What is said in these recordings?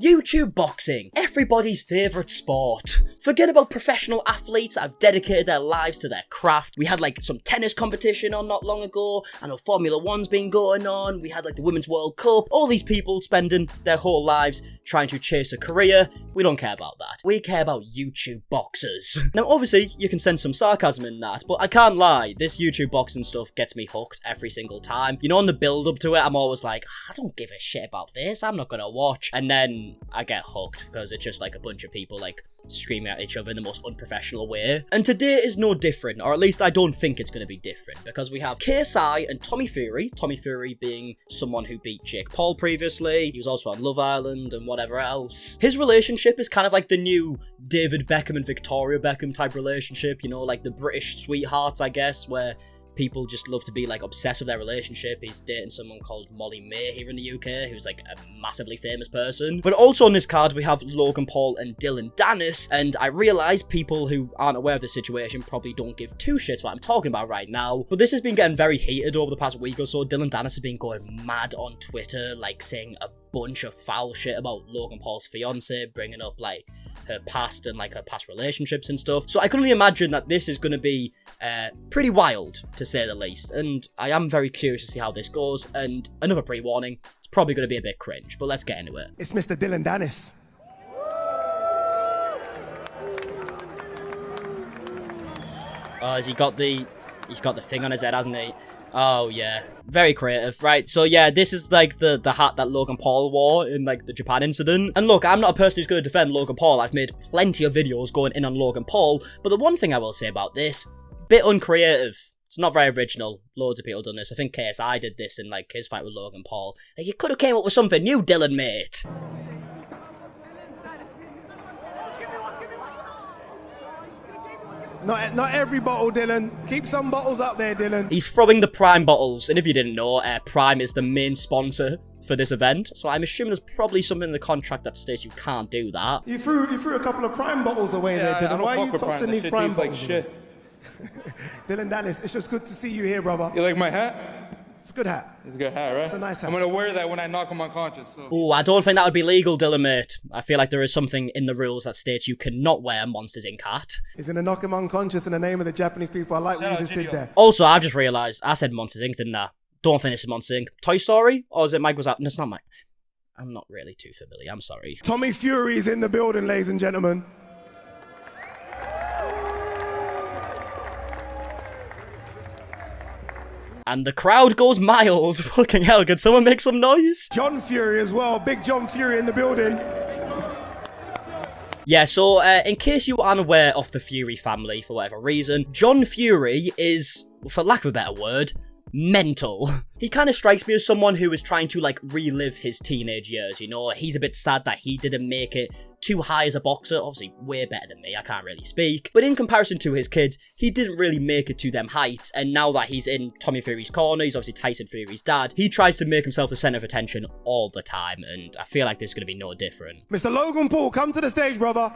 YouTube boxing, everybody's favourite sport. Forget about professional athletes that have dedicated their lives to their craft. We had like some tennis competition on not long ago. I know Formula 1's been going on. We had like the Women's World Cup. All these people spending their whole lives trying to chase a career. We don't care about that. We care about YouTube boxers. Now obviously you can sense some sarcasm in that, but I can't lie, this YouTube boxing stuff gets me hooked every single time. You know, on the build up to it, I'm always like, I don't give a shit about this, I'm not gonna watch. And then I get hooked because it's just like a bunch of people like screaming at each other in the most unprofessional way. And today is no different, or at least I don't think it's going to be different, because we have KSI and Tommy Fury. Tommy Fury being someone who beat Jake Paul previously. He was also on Love Island and whatever else. His relationship is kind of like the new David Beckham and Victoria Beckham type relationship, you know, like the British sweethearts, I guess, where people just love to be like obsessed with their relationship. He's dating someone called Molly May here in the UK, who's like a massively famous person. But also on this card, we have Logan Paul and Dillon Danis, and I realise people who aren't aware of the situation probably don't give two shits what I'm talking about right now, but this has been getting very heated over the past week or so. Dillon Danis has been going mad on Twitter, like saying a bunch of foul shit about Logan Paul's fiance, bringing up like her past and like her past relationships and stuff. So I can only imagine that this is going to be pretty wild, to say the least, and I am very curious to see how this goes. And another pre-warning, it's probably going to be a bit cringe, but let's get into it. It's Mr. Dillon Danis. Oh, has he got the... He's got the thing on his head, hasn't he? Oh, yeah. Very creative. Right, so yeah, this is like the hat that Logan Paul wore in like the Japan incident. And look, I'm not a person who's going to defend Logan Paul. I've made plenty of videos going in on Logan Paul. But the one thing I will say about this, bit uncreative. It's not very original. Loads of people done this. I think KSI did this in like his fight with Logan Paul. Like, you could have came up with something new, Dillon, mate. Not every bottle, Dillon. Keep some bottles up there, Dillon. He's throwing the Prime bottles, and if you didn't know, Prime is the main sponsor for this event, so I'm assuming there's probably something in the contract that states you can't do that. You threw a couple of Prime bottles away there, Dillon. Why are you tossing these Prime bottles? Like shit. Dillon Danis, it's just good to see you here, brother. You like my hat? It's a good hat. It's a good hat, right? It's a nice hat. I'm gonna wear that when I knock him unconscious. So. Oh, I don't think that would be legal, Dillon, mate. I feel like there is something in the rules that states you cannot wear Monsters Inc. hat. He's gonna knock him unconscious in the name of the Japanese people. I like what you just did there. Also, I've just realised, I said Monsters Inc., didn't I? Don't think this is Monsters Inc. Toy Story? Or is it Mike Wazowski? No, it's not Mike. I'm not really too familiar, I'm sorry. Tommy Fury's in the building, ladies and gentlemen. And the crowd goes mild. Fucking hell, could someone make some noise? John Fury as well. Big John Fury in the building. Yeah, so in case you aren't aware of the Fury family for whatever reason, John Fury is, for lack of a better word, mental. He kind of strikes me as someone who is trying to like relive his teenage years, you know? He's a bit sad that he didn't make it too high as a boxer. Obviously way better than me, I can't really speak, but in comparison to his kids, he didn't really make it to them heights. And now that he's in Tommy Fury's corner, he's obviously Tyson Fury's dad, he tries to make himself the center of attention all the time, and I feel like this is going to be no different. Mr. Logan Paul, come to the stage, brother.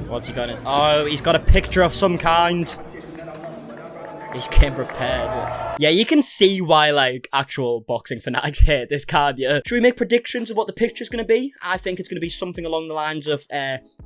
What's he got? Oh, he's got a picture of some kind. He's came prepared. Yeah, you can see why, like, actual boxing fanatics hate this card, yeah. Should we make predictions of what the picture's going to be? I think it's going to be something along the lines of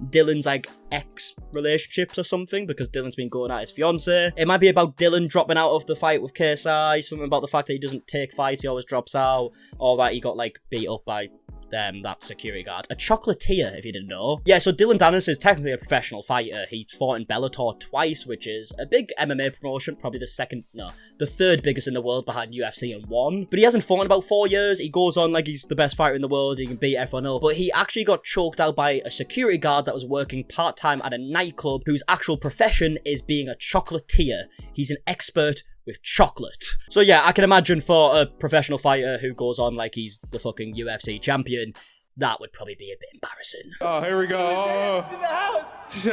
Dillon's, like, ex-relationships or something, because Dillon's been going at his fiancée. It might be about Dillon dropping out of the fight with KSI, something about the fact that he doesn't take fights, he always drops out, or that he got, like, beat up by that security guard. A chocolatier, if you didn't know. Yeah, so Dillon Danis is technically a professional fighter. He fought in Bellator twice, which is a big MMA promotion, probably the third biggest in the world behind UFC and one. But he hasn't fought in about 4 years. He goes on like he's the best fighter in the world, he can beat everyone else. But he actually got choked out by a security guard that was working part-time at a nightclub, whose actual profession is being a chocolatier. He's an expert with chocolate. So yeah, I can imagine for a professional fighter who goes on like he's the fucking UFC champion, that would probably be a bit embarrassing. Oh, here we go. In the house.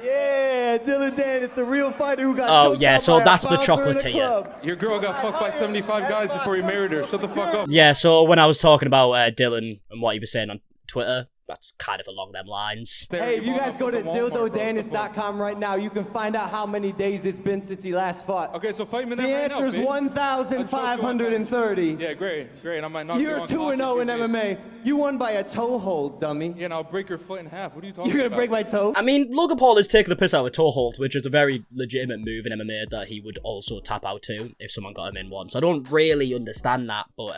Yeah, Dillon Danis, the real fighter who got oh yeah, so that's the chocolatier. Your girl got fucked by 75 guys before you married her. Shut the fuck up. Yeah, so when I was talking about Dillon and what he was saying on Twitter, that's kind of along them lines. Hey, if you guys go to dildodanis.com right now, you can find out how many days it's been since he last fought. Okay, so fight me The right now, answer is bitch. 1,530. Yeah, great. And I might knock you You're on 2-0 in bitch. MMA. You won by a toe hold, dummy. Yeah, and I'll break your foot in half. What are you talking You're about? gonna break my toe? I mean, Logan Paul is taking the piss out of a toe hold, which is a very legitimate move in MMA that he would also tap out to if someone got him in one. So I don't really understand that, but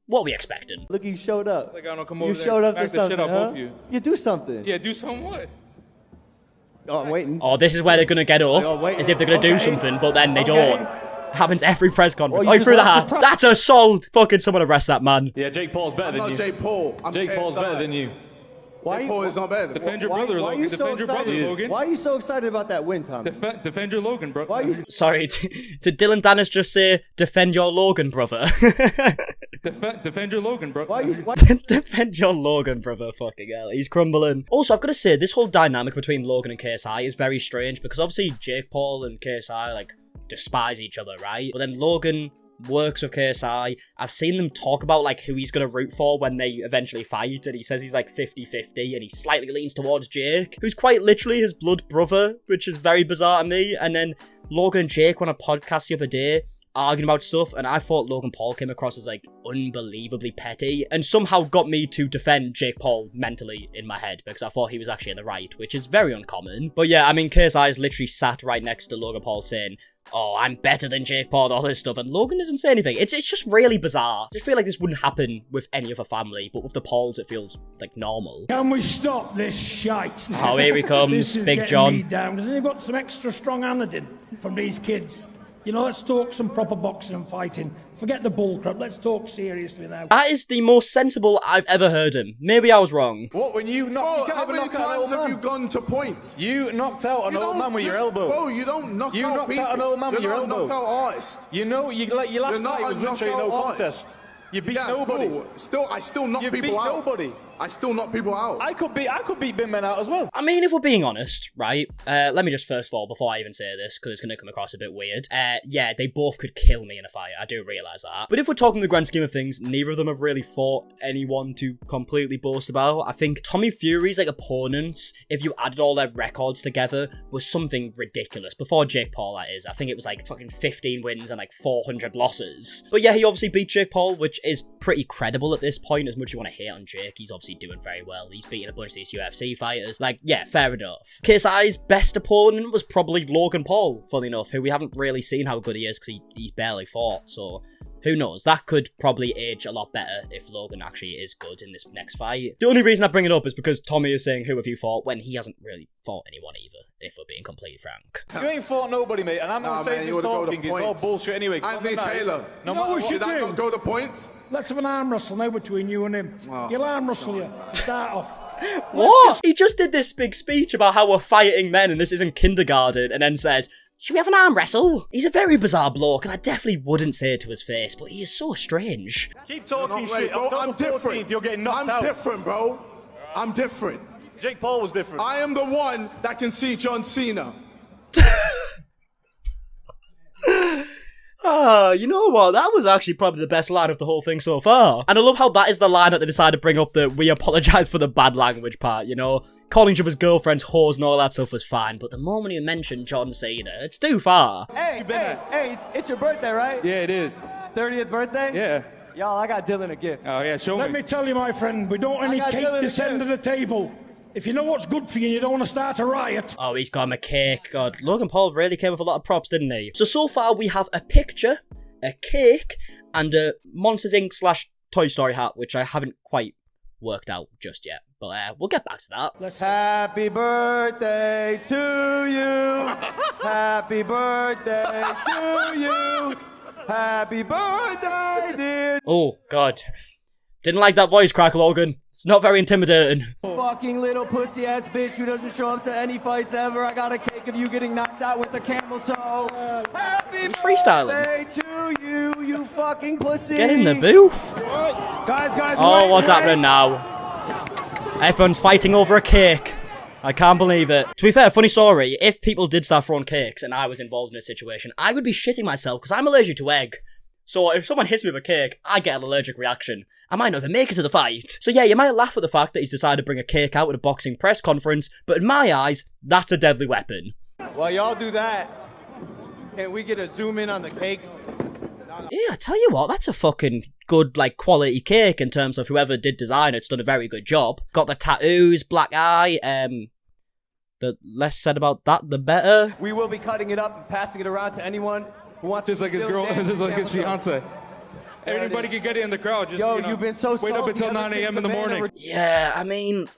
what are we expecting? Look, you showed up. Like, I don't come over You there showed and up to smack the shit something, out huh? both of you. You do something. Yeah, do something what? Oh, I'm waiting. Oh, this is where they're gonna get up, Oh, wait. as if they're gonna do Okay. something, but then they Okay. don't. Happens every press conference. Oh, Oh, you he threw just the lost hat. your That's assault. Fucking someone arrest that man. Yeah, Jake Paul's better I'm than not you. Jake Paul. I'm Jake Paul's better than you. Jake Paul is not better than Defend your Why- brother, why are Logan. you so Defend your brother, excited? Logan. Why are you so excited about that win, Tommy? Defend your Logan, bro. Why are you... Sorry, did Dillon Danis just say, defend your Logan, brother? Defend your Logan, bro. Why are you... Why... Defend your Logan, brother. Fucking hell, he's crumbling. Also, I've got to say, this whole dynamic between Logan and KSI is very strange, because obviously Jake Paul and KSI, like, despise each other, right? But then Logan works with KSI. I've seen them talk about, like, who he's going to root for when they eventually fight, and he says he's, like, 50-50, and he slightly leans towards Jake, who's quite literally his blood brother, which is very bizarre to me. And then Logan and Jake were on a podcast the other day, arguing about stuff, and I thought Logan Paul came across as, like, unbelievably petty, and somehow got me to defend Jake Paul mentally in my head, because I thought he was actually in the right, which is very uncommon. But yeah, I mean, KSI is literally sat right next to Logan Paul saying, oh, I'm better than Jake Paul and all this stuff, and Logan doesn't say anything. It's just really bizarre. I just feel like this wouldn't happen with any other family, but with the Pauls it feels, like, normal. Can we stop this shite? Oh, here he comes, This is Big getting John. me down. Hasn't he got some extra strong handed from these kids? You know, let's talk some proper boxing and fighting. Forget the bullcrap. Let's talk seriously now. That is the most sensible I've ever heard him. Maybe I was wrong. What, when you knocked... Bro, how many times have you gone to points? You knocked out an old man with your elbow. Bro, you don't knock You out knocked people. out an old man with You're your not a elbow. knockout artist. You know, your last You're not fight a was literally no knockout contest. artist. You beat Yeah, nobody. cool. I still knock You people beat out. nobody. I still knock people out. I could beat big men out as well. I mean, if we're being honest, right, let me just first of all, before I even say this, because it's going to come across a bit weird, yeah, they both could kill me in a fight, I do realise that. But if we're talking the grand scheme of things, neither of them have really fought anyone to completely boast about. I think Tommy Fury's, like, opponents, if you added all their records together, was something ridiculous. Before Jake Paul, that is. I think it was, like, fucking 15 wins and, like, 400 losses. But yeah, he obviously beat Jake Paul, which is pretty credible at this point. As much as you want to hate on Jake, he's obviously doing very well. He's beating a bunch of these UFC fighters. Like, yeah, fair enough. KSI's best opponent was probably Logan Paul, funny enough, who we haven't really seen how good he is because he's barely fought, so who knows? That could probably age a lot better if Logan actually is good in this next fight. The only reason I bring it up is because Tommy is saying, who have you fought, when he hasn't really fought anyone either, if we're being completely frank. You ain't fought nobody, mate, and I'm not saying you this would've go to talking is all points. bullshit anyway. 'cause Anthony on the night, Taylor. No You know matter what what, we Did I do? not go to points? Let's have an arm wrestle now between you and him. He'll arm wrestle you. Start off. What? He just did this big speech about how we're fighting men and this isn't kindergarten, and then says, should we have an arm wrestle? He's a very bizarre bloke, and I definitely wouldn't say it to his face, but he is so strange. keep talking Not ready, shit. bro. I'm October 14th, different. you're getting knocked I'm out. different, bro. I'm different. Jake Paul was different. I am the one that can see John Cena. You know what? That was actually probably the best line of the whole thing so far. And I love how that is the line that they decided to bring up, that we apologise for the bad language part, you know? Calling each other's girlfriends whores and all that stuff was fine, but the moment you mention John Cena, it's too far. Hey, it's your birthday, right? Yeah, it is. 30th birthday? Yeah. Y'all, I got Dillon a gift. Oh, yeah, show Let me tell you, my friend, we don't want any got cake Dillon this end of the table. If you know what's good for you, you don't want to start a riot. Oh, he's got him a cake. God, Logan Paul really came with a lot of props, didn't he? So far we have a picture, a cake, and a Monsters Inc. / Toy Story hat, which I haven't quite worked out just yet. But we'll get back to that. Happy birthday to you. Happy birthday to you. Happy birthday, dear. Oh, God. Didn't like that voice crack, Logan. It's not very intimidating. Fucking little pussy ass bitch who doesn't show up to any fights ever. I got a cake of you getting knocked out with the camel toe. Happy freestyling. birthday to you, you fucking pussy. Get in the booth. Guys. Oh, wait, what's wait. happening now? Everyone's fighting over a cake. I can't believe it. To be fair, funny story, if people did start throwing cakes and I was involved in a situation, I would be shitting myself because I'm allergic to egg. So if someone hits me with a cake, I get an allergic reaction. I might not even make it to the fight. So yeah, you might laugh at the fact that he's decided to bring a cake out at a boxing press conference, but in my eyes, that's a deadly weapon. While y'all do that, can we get a zoom in on the cake? Yeah, I tell you what, that's a fucking good, like, quality cake in terms of whoever did design it's done a very good job. Got the tattoos, black eye, the less said about that, the better. We will be cutting it up and passing it around to anyone who wants Just to like his Dillon girl, Danis just like his camel toe. fiance. Everybody can get it in the crowd. Just, Yo, you know, you've been so wait up salty until ever 9 since a.m. in the man morning. Yeah, I mean,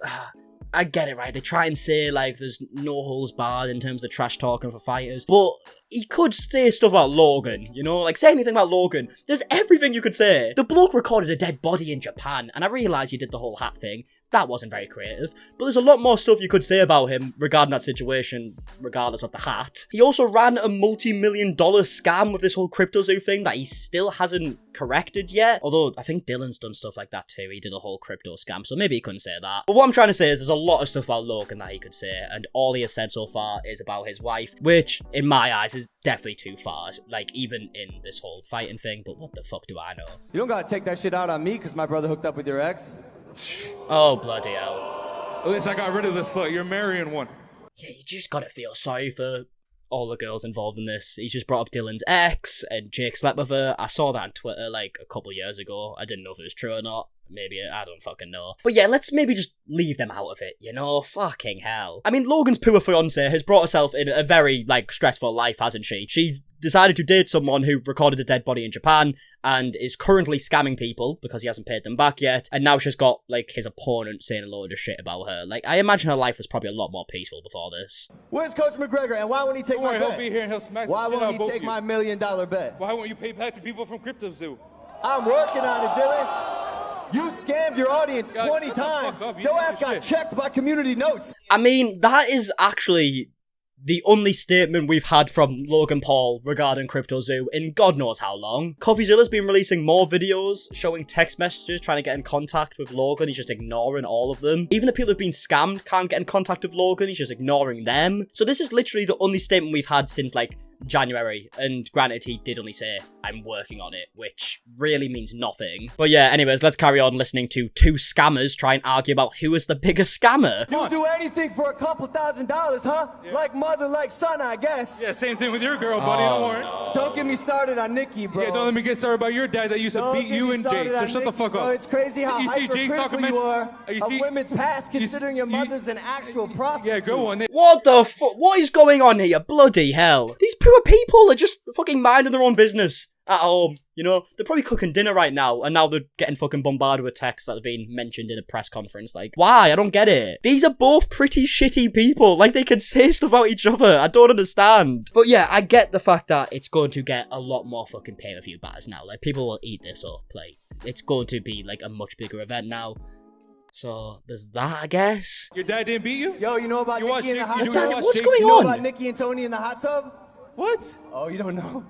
I get it, right? They try and say, like, there's no holes barred in terms of trash talking for fighters, but he could say stuff about Logan, you know? Like, say anything about Logan. There's everything you could say. The bloke recorded a dead body in Japan, and I realise you did the whole hat thing. That wasn't very creative. But there's a lot more stuff you could say about him regarding that situation, regardless of the hat. He also ran a multi-million-dollar scam with this whole CryptoZoo thing that he still hasn't corrected yet. Although, I think Dillon's done stuff like that too. He did a whole crypto scam, so maybe he couldn't say that. But what I'm trying to say is there's a lot of stuff about Logan that he could say, and all he has said so far is about his wife, which, in my eyes, is definitely too far. Like, even in this whole fighting thing, but what the fuck do I know? You don't gotta take that shit out on me because my brother hooked up with your ex. Oh, bloody hell. At least I got rid of this slut. You're marrying one. Yeah, you just gotta feel sorry for all the girls involved in this. He's just brought up Dillon's ex, and Jake slept with her. I saw that on Twitter, like, a couple years ago. I didn't know if it was true or not. Maybe, I don't fucking know. But yeah, let's maybe just leave them out of it, you know? Fucking hell. I mean, Logan's poor fiancée has brought herself in a very, like, stressful life, hasn't she? She decided to date someone who recorded a dead body in Japan and is currently scamming people because he hasn't paid them back yet. And now she's got, like, his opponent saying a load of shit about her. Like, I imagine her life was probably a lot more peaceful before this. Where's Coach McGregor, and why won't he take Don't my worry, bet? he'll be here and he'll smack Why the shit out won't of he both take of my you. $1 million bet? Why won't you pay back to people from CryptoZoo? I'm working on it, Dillon. You scammed your audience Guys, 20 shut the fuck times. up. You Your piece ass of got shit. checked by community notes. I mean, that is actually the only statement we've had from Logan Paul regarding CryptoZoo in God knows how long. CoffeeZilla's been releasing more videos showing text messages trying to get in contact with Logan. He's just ignoring all of them. Even the people who've been scammed can't get in contact with Logan. He's just ignoring them. So this is literally the only statement we've had since, like, January, and granted he did only say I'm working on it, which really means nothing. But yeah, anyways, let's carry on listening to two scammers try and argue about who is the biggest scammer. You'll do anything for a couple $1,000s, huh? Yeah. Like mother, like son, I guess. Yeah, same thing with your girl, buddy. Don't worry. Don't get me started on Nikki, bro. Yeah, don't let me get started about your dad that used to Don't beat get you me and Jake. started So on shut the Nikki, fuck bro. up. It's crazy how You see Jake's talking hypercritical you are You of see- women's past, you- considering your you- mother's an actual prostitute. Yeah, go on. What the fuck? What is going on here? Bloody hell. These poor people are just fucking minding their own business at home, you know? They're probably cooking dinner right now, and now they're getting fucking bombarded with texts that have been mentioned in a press conference. Like, why? I don't get it. These are both pretty shitty people. Like, they can say stuff about each other. I don't understand. But yeah, I get the fact that it's going to get a lot more fucking pay-per-view batters now. Like, people will eat this up. Like, it's going to be, like, a much bigger event now. So, there's that, I guess. Your dad didn't beat you? Yo, you know about You Nikki watch in the Jake- hot you tub? do Daddy, watch what's Jake- going You know on? about Nikki and Tony in the hot tub? What? Oh, you don't know?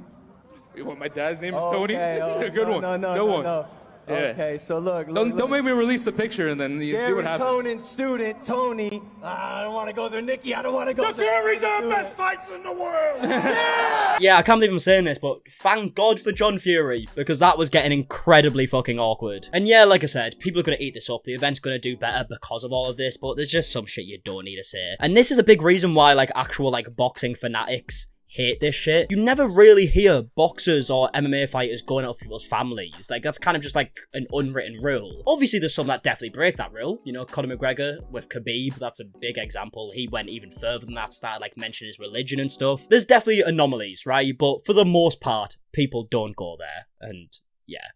What, my dad's name is Tony? Okay, oh, Good no, one. No, one. no. Yeah. Okay, so look. Don't make me release the picture and then you see Gary what happens. Conan's student, Tony. I don't want to go there, Nikki. I don't want to go The there. Fury's our best fights in the world! Yeah, I can't believe I'm saying this, but thank God for John Fury, because that was getting incredibly fucking awkward. And yeah, like I said, people are going to eat this up. The event's going to do better because of all of this, but there's just some shit you don't need to say. And this is a big reason why, like, actual, like, boxing fanatics hate this shit. You never really hear boxers or MMA fighters going out with people's families. Like, that's kind of just like an unwritten rule. Obviously, there's some that definitely break that rule. You know, Conor McGregor with Khabib, that's a big example. He went even further than that, started like mentioning his religion and stuff. There's definitely anomalies, right? But for the most part, people don't go there. And yeah.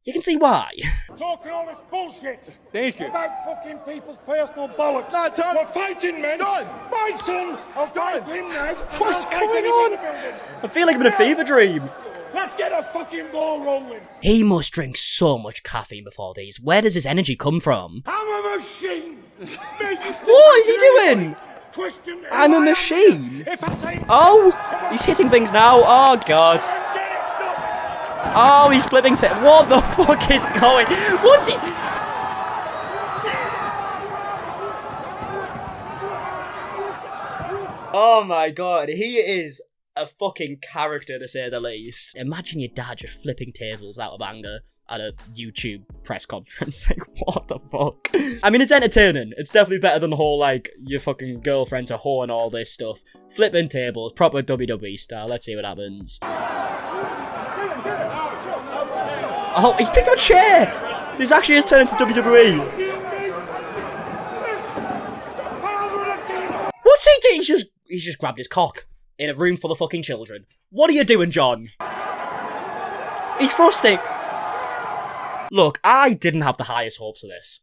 You can see why. Talking all this bullshit Thank you. about fucking people's personal bollocks. Nah, Tom. We're fighting, men. John. My son, I'll fight him now. What's I'll fight going him on? in the building. I feel like I'm in a fever dream. Let's get a fucking ball rolling. He must drink so much caffeine before these. Where does his energy come from? I'm a machine. What is he doing? Question I'm a machine. If I take Oh, he's hitting things now. Oh, God. get it done. Oh, he's flipping to... What the fuck is going... What's it... Oh my God, he is a fucking character, to say the least. Imagine your dad just flipping tables out of anger at a YouTube press conference. Like, what the fuck? I mean, it's entertaining. It's definitely better than the whole, like, your fucking girlfriend's a whore and all this stuff. Flipping tables, proper WWE style. Let's see what happens. Oh, he's picked up a chair! This actually is turned into WWE. What's he doing? He's just grabbed his cock in a room full of fucking children. What are you doing, John? He's thrusting. Look, I didn't have the highest hopes of this.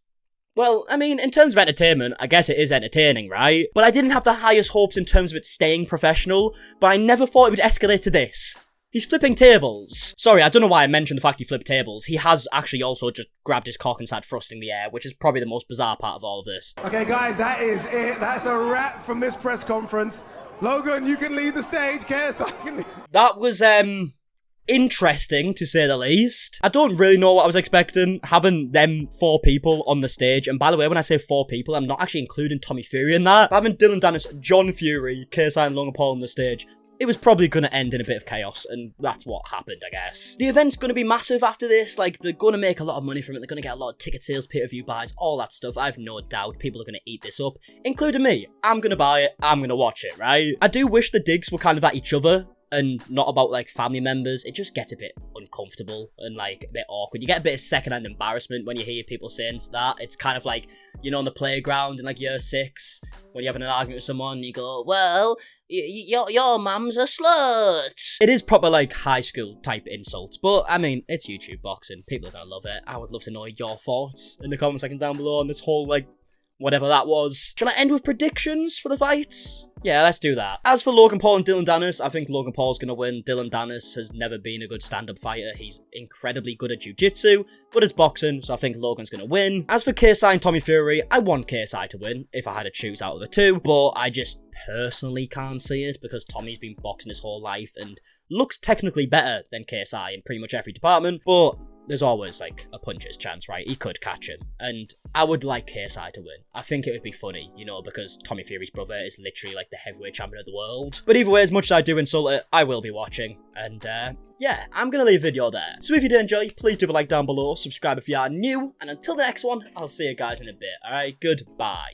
Well, I mean, in terms of entertainment, I guess it is entertaining, right? But I didn't have the highest hopes in terms of it staying professional, but I never thought it would escalate to this. He's flipping tables. Sorry, I don't know why I mentioned the fact he flipped tables. He has actually also just grabbed his cock and started thrusting the air, which is probably the most bizarre part of all of this. Okay, guys, that is it. That's a wrap from this press conference. Logan, you can leave the stage. KSI can leave. That was, interesting, to say the least. I don't really know what I was expecting, having them 4 people on the stage. And by the way, when I say 4 people, I'm not actually including Tommy Fury in that. But having Dillon Danis, John Fury, KSI and Logan Paul on the stage, it was probably going to end in a bit of chaos, and that's what happened, I guess. The event's going to be massive after this. Like, they're going to make a lot of money from it. They're going to get a lot of ticket sales, pay-per-view buys, all that stuff. I have no doubt people are going to eat this up, including me. I'm going to buy it. I'm going to watch it, right? I do wish the digs were kind of at each other and not about, like, family members. It just gets a bit uncomfortable and, like, a bit awkward. You get a bit of secondhand embarrassment when you hear people saying that. It's kind of like, you know, on the playground in, like, year 6, when you're having an argument with someone, you go, well, your mum's a slut. It is proper, like, high school type insults, but, I mean, it's YouTube boxing. People are gonna love it. I would love to know your thoughts in the comment section down below on this whole, like, whatever that was. Shall I end with predictions for the fights? Yeah, let's do that. As for Logan Paul and Dillon Danis, I think Logan Paul's going to win. Dillon Danis has never been a good stand-up fighter. He's incredibly good at jiu-jitsu, but it's boxing, so I think Logan's going to win. As for KSI and Tommy Fury, I want KSI to win if I had to choose out of the 2, but I just personally can't see it because Tommy's been boxing his whole life and looks technically better than KSI in pretty much every department, but there's always, like, a puncher's chance, right? He could catch him. And I would like KSI to win. I think it would be funny, you know, because Tommy Fury's brother is literally, like, the heavyweight champion of the world. But either way, as much as I do insult it, I will be watching. And, yeah, I'm gonna leave a video there. So if you did enjoy, please do a like down below, subscribe if you are new, and until the next one, I'll see you guys in a bit, alright? Goodbye.